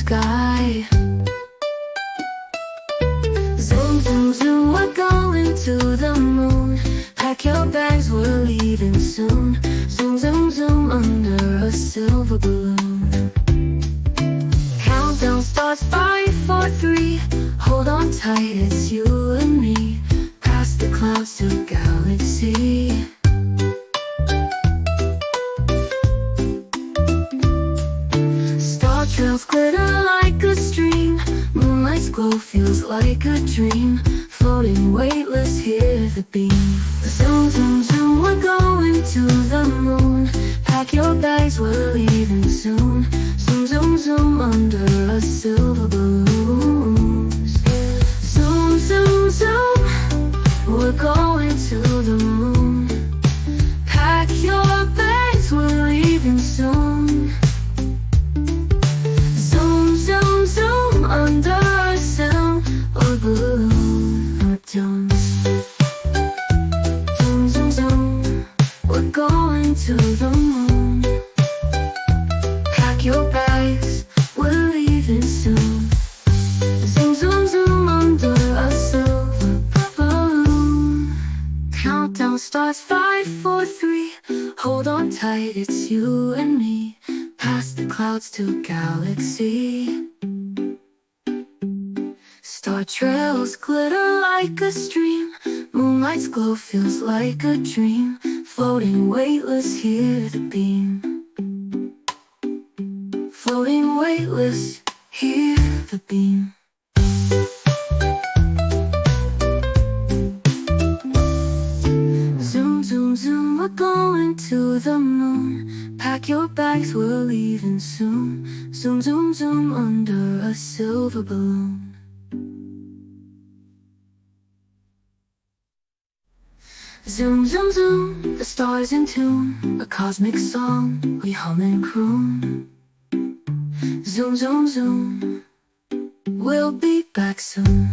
sky. Zoom, zoom, zoom, we're going to the moon. Pack your bags, we're leaving soon. Zoom, zoom, zoom, under a silver balloon. Countdown starts 5, 4, 3. Hold on tight, it's you and me. Past the clouds to galaxy. Star trails glitter like a stream. Moonlight's glow feels like a dream. Floating weightless, hear the beam. Zoom, zoom, zoom, we're going to the moon. Pack your bags, we're leaving soon. Zoom, zoom, zoom, under a silver balloon. Zoom, zoom, zoom, we're going to the moon. Pack your bags, we're leaving soon. Zoom, zoom, zoom, under a silver balloon. We're done. Zoom, zoom, zoom, we're going to the moon. Pack your bags, we're leaving soon. Zoom, zoom, zoom, under a silver balloon. Countdown starts 5, 4, 3. Hold on tight, it's you and me. Past the clouds to galaxy. Star trails glitter like a stream. Moonlight's glow feels like a dream. Floating weightless, hear the beam. Floating weightless, hear the beam. Zoom, zoom, zoom, we're going to the moon. Pack your bags, we're leaving soon. Zoom, zoom, zoom, under a silver balloon. Zoom, zoom, zoom, the stars in tune. A cosmic song, we hum and croon. Zoom, zoom, zoom, we'll be back soon.